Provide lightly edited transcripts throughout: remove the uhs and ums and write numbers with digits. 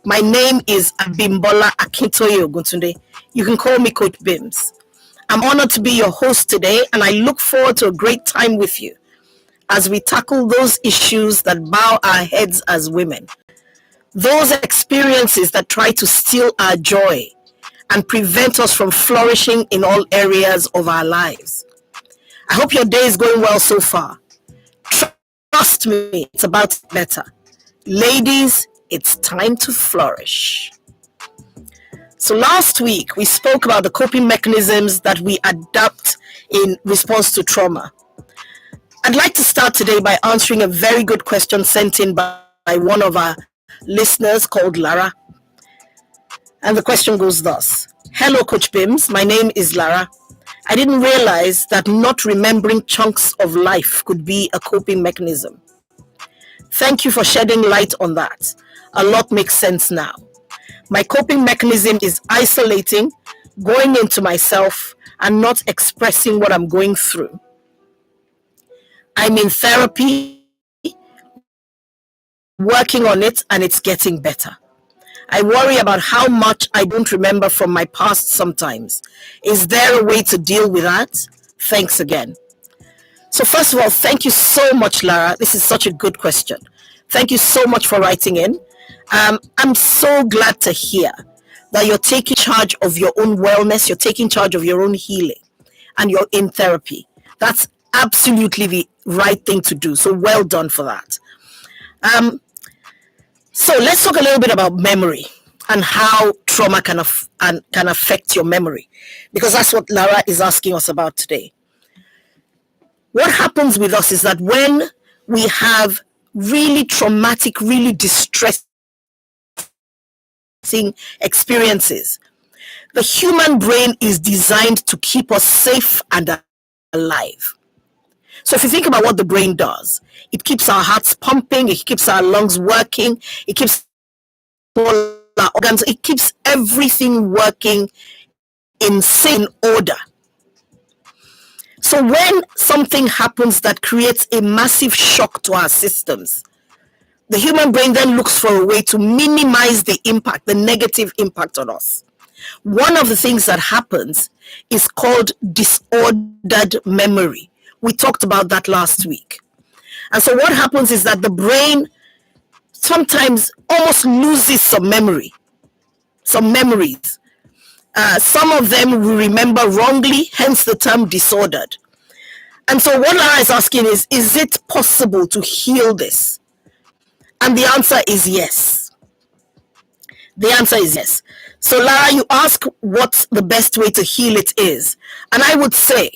My name is Abimbola Akintoye Oguntunde. You can call me Coach Bims. I'm honored to be your host today, and I look forward to a great time with you as we tackle those issues that bow our heads as women, those experiences that try to steal our joy and prevent us from flourishing in all areas of our lives. I hope your day is going well so far. Trust me, it's about to get better. Ladies, it's time to flourish. So last week, we spoke about the coping mechanisms that we adapt in response to trauma. I'd like to start today by answering a very good question sent in by one of our listeners called Lara. And the question goes thus. Hello, Coach Bims. My name is Lara. I didn't realize that not remembering chunks of life could be a coping mechanism. Thank you for shedding light on that. A lot makes sense now. My coping mechanism is isolating, going into myself, and not expressing what I'm going through. I'm in therapy, working on it, and it's getting better. I worry about how much I don't remember from my past sometimes. Is there a way to deal with that? Thanks again. So first of all, thank you so much, Lara. This is such a good question. Thank you so much for writing in. I'm so glad to hear that you're taking charge of your own wellness, you're taking charge of your own healing, and you're in therapy. That's absolutely the right thing to do. So well done for that. So let's talk a little bit about memory and how trauma can affect your memory, because that's what Lara is asking us about today. What happens with us is that when we have really traumatic, really distressing experiences, the human brain is designed to keep us safe and alive. So if you think about what the brain does, it keeps our hearts pumping, it keeps our lungs working, it keeps all our organs, it keeps everything working in sane order. So when something happens that creates a massive shock to our systems, the human brain then looks for a way to minimize the impact, the negative impact on us. One of the things that happens is called disordered memory. We talked about that last week. And so what happens is that the brain sometimes almost loses some memories. Some of them we remember wrongly, hence the term disordered. And so what Lara is asking is it possible to heal this? And the answer is yes. The answer is yes. So Lara, you ask what the best way to heal it is. And I would say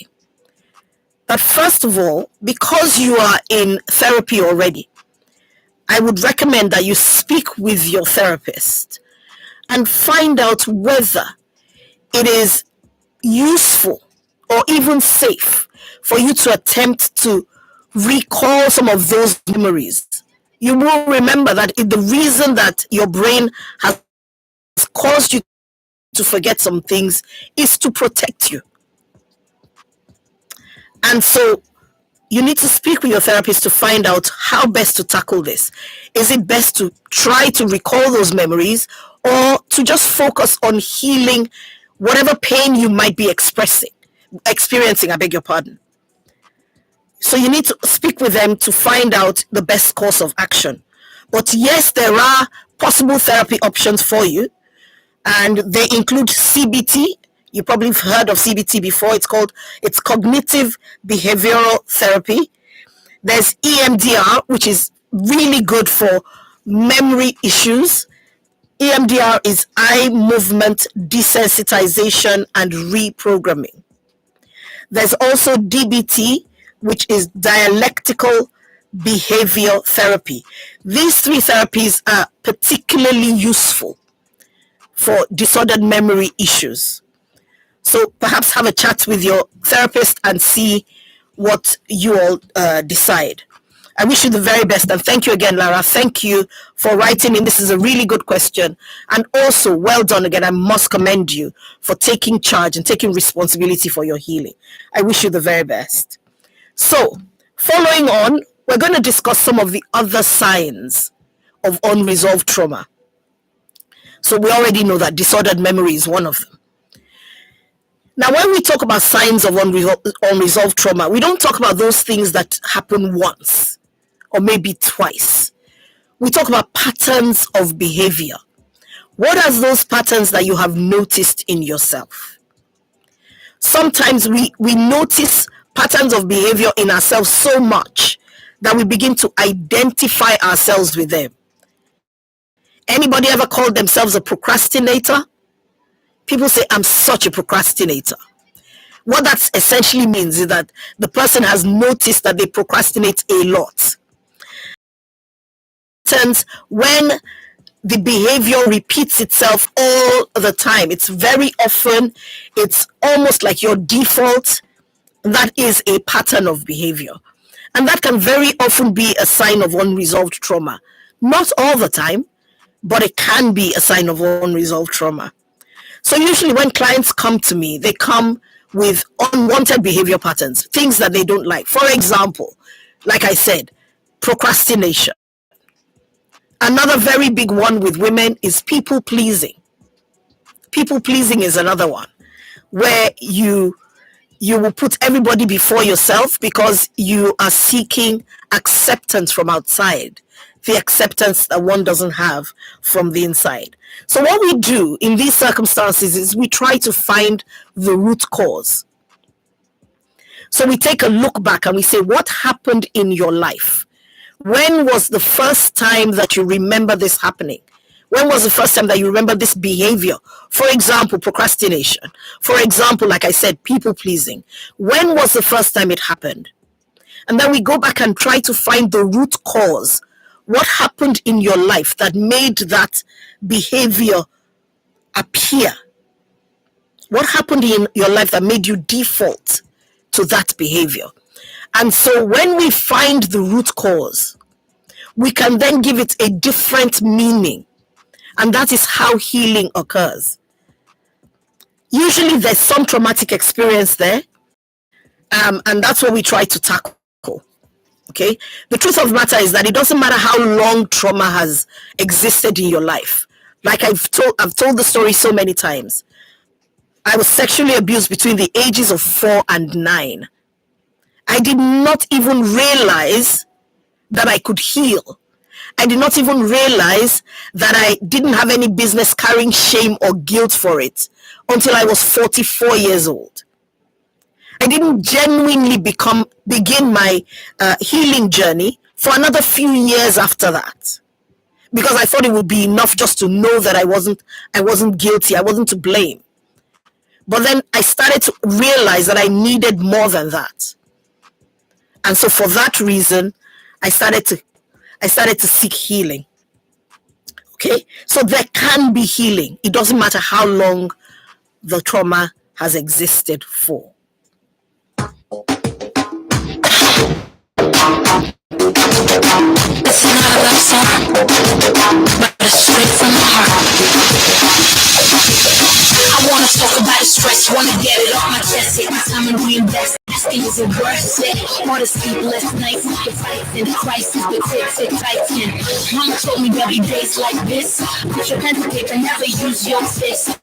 that first of all, because you are in therapy already, I would recommend that you speak with your therapist and find out whether it is useful or even safe for you to attempt to recall some of those memories. You will remember that the reason that your brain has caused you to forget some things is to protect you. And so you need to speak with your therapist to find out how best to tackle this. Is it best to try to recall those memories or to just focus on healing whatever pain you might be experiencing, I beg your pardon. So you need to speak with them to find out the best course of action. But yes, there are possible therapy options for you, and they include CBT. You probably have heard of CBT before. It's cognitive behavioral therapy. There's EMDR, which is really good for memory issues. EMDR is eye movement desensitization and reprogramming. There's also DBT, which is dialectical behavior therapy. These three therapies are particularly useful for disordered memory issues. So perhaps have a chat with your therapist and see what you all decide. I wish you the very best, and thank you again, Lara. Thank you for writing in. This is a really good question, and also well done again. I must commend you for taking charge and taking responsibility for your healing. I wish you the very best. So, following on, we're going to discuss some of the other signs of unresolved trauma. So we already know that disordered memory is one of them. Now, when we talk about signs of unresolved trauma, we don't talk about those things that happen once or maybe twice. We talk about patterns of behavior. What are those patterns that you have noticed in yourself? Sometimes we notice patterns of behavior in ourselves so much that we begin to identify ourselves with them. Anybody ever called themselves a procrastinator? People say, I'm such a procrastinator. What that essentially means is that the person has noticed that they procrastinate a lot. When the behavior repeats itself all the time, it's very often, it's almost like your default, that is a pattern of behavior. And that can very often be a sign of unresolved trauma. Not all the time, but it can be a sign of unresolved trauma. So usually when clients come to me, they come with unwanted behavior patterns, things that they don't like. For example, like I said, procrastination. Another very big one with women is people pleasing. People pleasing is another one where you will put everybody before yourself because you are seeking acceptance from outside, the acceptance that one doesn't have from the inside. So what we do in these circumstances is we try to find the root cause. So we take a look back and we say, what happened in your life? When was the first time that you remember this happening? When was the first time that you remember this behavior? For example, procrastination. For example, like I said, people pleasing. When was the first time it happened? And then we go back and try to find the root cause. What happened in your life that made that behavior appear? What happened in your life that made you default to that behavior? And so when we find the root cause, we can then give it a different meaning. And that is how healing occurs. Usually there's some traumatic experience there. And that's what we try to tackle. Okay? The truth of the matter is that it doesn't matter how long trauma has existed in your life. Like I've told the story so many times. I was sexually abused between the ages of 4 and 9. I did not even realize that I could heal. I did not even realize that I didn't have any business carrying shame or guilt for it until I was 44 years old. I didn't genuinely begin my healing journey for another few years after that, because I thought it would be enough just to know that I wasn't guilty, I wasn't to blame. But then I started to realize that I needed more than that. And so for that reason, I started to seek healing. Okay? So there can be healing. It doesn't matter how long the trauma has existed for. It's not a love song, but it's straight from the heart. I wanna talk about the stress, wanna get it off my chest. Take my time and reinvest. Asking, is it worth it? All the sleepless nights, the fights and the crisis, the tick tighten. Mama told me there'll be days like this. Put your pen to paper, never use your fist.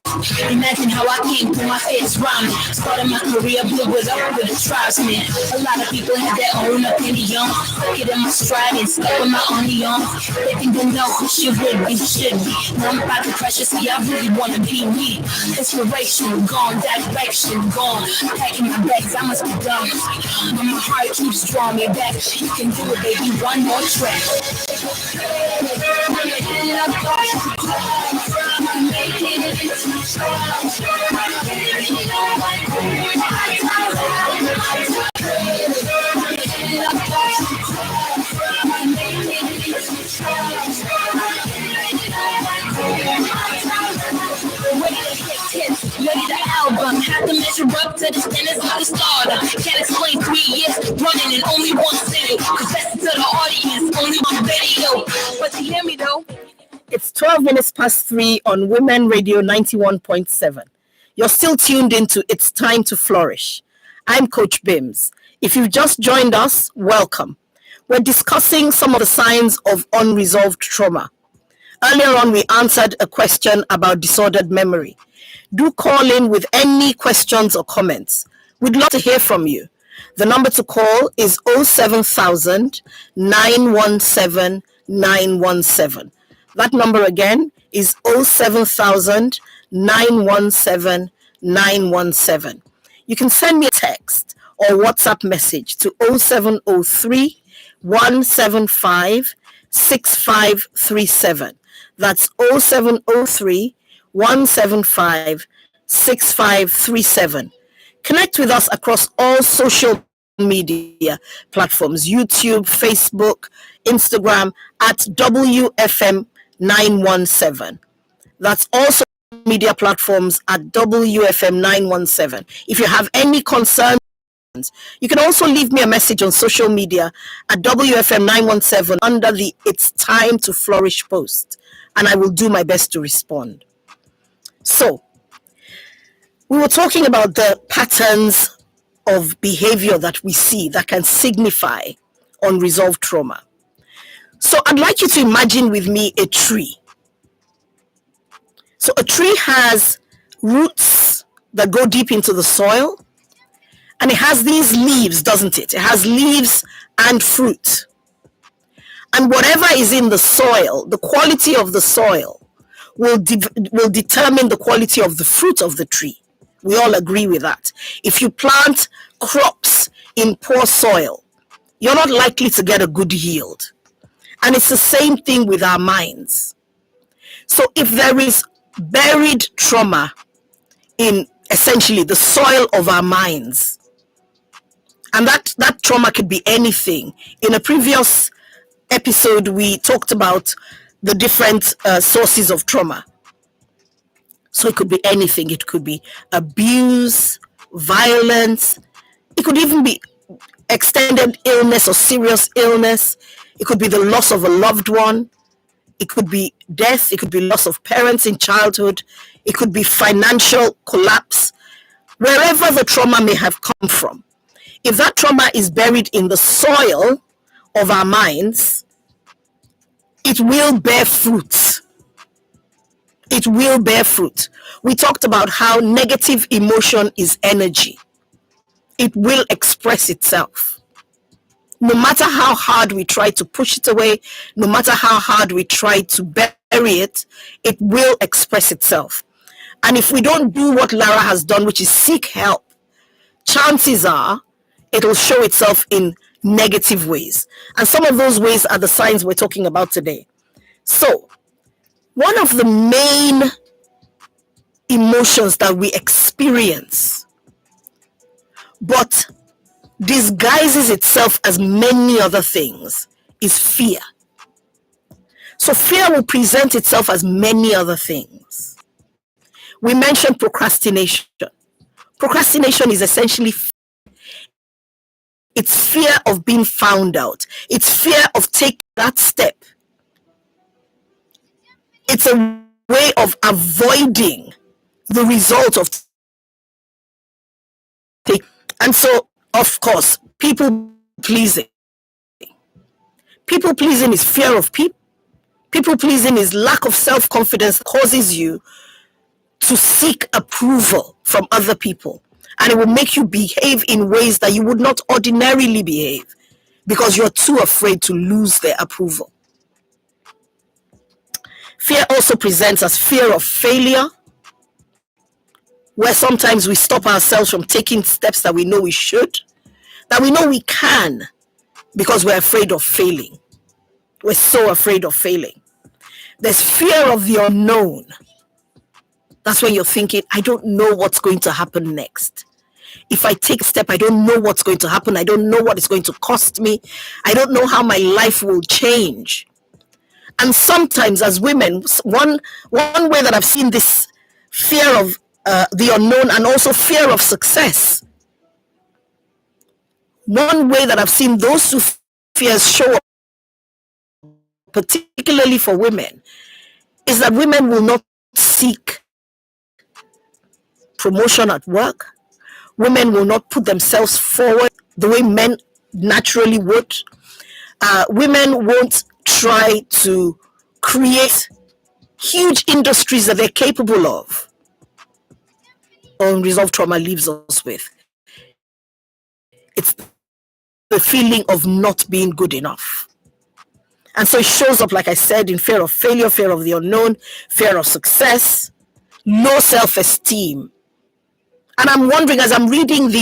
Imagine how I came through my face rhyming. Started my career, blew it up with the tribesmen. A lot of people have their own opinion. Take it in my stride and step with my only on. They think they know who she would be, should be. Now I'm about to pressure, see I really wanna be me. Inspiration gone, direction gone. Packing my bags, I must be done. But my heart keeps drawing me back. You can do it, baby, one more track. Ready the album, have to measure up to the standards of the starter. Can't explain 3 years running in only one city. Confess to the audience, only one video. But you hear me though? It's 12 minutes past 3 on Women Radio 91.7. You're still tuned into It's Time to Flourish. I'm Coach Bims. If you've just joined us, welcome. We're discussing some of the signs of unresolved trauma. Earlier on, we answered a question about disordered memory. Do call in with any questions or comments. We'd love to hear from you. The number to call is 07000 917 917. That number again is 07000 917 917. You can send me a text or WhatsApp message to 0703 175 6537. That's 0703 175 6537. Connect with us across all social media platforms: YouTube, Facebook, Instagram at WFM917. That's also media platforms at WFM917. If you have any concerns, you can also leave me a message on social media at WFM917 under the It's Time to Flourish post, and I will do my best to respond. So, we were talking about the patterns of behavior that we see that can signify unresolved trauma. So, I'd like you to imagine with me a tree. So, a tree has roots that go deep into the soil, and it has these leaves, doesn't it? It has leaves and fruit. And whatever is in the soil, the quality of the soil will determine the quality of the fruit of the tree. We all agree with that. If you plant crops in poor soil, you're not likely to get a good yield. And it's the same thing with our minds. So if there is buried trauma in essentially the soil of our minds, and that trauma could be anything. In a previous episode, we talked about the different sources of trauma. So it could be anything. It could be abuse, violence. It could even be extended illness or serious illness. It could be the loss of a loved one. It could be death. It could be loss of parents in childhood. It could be financial collapse. Wherever the trauma may have come from, if that trauma is buried in the soil of our minds, it will bear fruit. It will bear fruit. We talked about how negative emotion is energy. It will express itself. No matter how hard we try to push it away, no matter how hard we try to bury it, it will express itself. And if we don't do what Lara has done, which is seek help, chances are it'll show itself in negative ways. And some of those ways are the signs we're talking about today. So, one of the main emotions that we experience, but disguises itself as many other things, is fear. So fear will present itself as many other things. We mentioned procrastination. Procrastination is essentially it's fear of being found out. It's fear of taking that step. It's a way of avoiding the result of taking. And so, of course, people pleasing. People pleasing is fear of people. People pleasing is lack of self-confidence that causes you to seek approval from other people. And it will make you behave in ways that you would not ordinarily behave because you're too afraid to lose their approval. Fear also presents as fear of failure, where sometimes we stop ourselves from taking steps that we know we should, that we know we can, because we're afraid of failing. We're so afraid of failing. There's fear of the unknown. That's when you're thinking, I don't know what's going to happen next. If I take a step, I don't know what's going to happen. I don't know what it's going to cost me. I don't know how my life will change. And sometimes as women, one way that I've seen this fear of the unknown and also fear of success, one way that I've seen those two fears show up, particularly for women, is that women will not seek promotion at work. Women will not put themselves forward the way men naturally would. Women won't try to create huge industries that they're capable of, unresolved trauma leaves us with. It's the feeling of not being good enough. And so it shows up, like I said, in fear of failure, fear of the unknown, fear of success, low self-esteem. And I'm wondering, as I'm reading these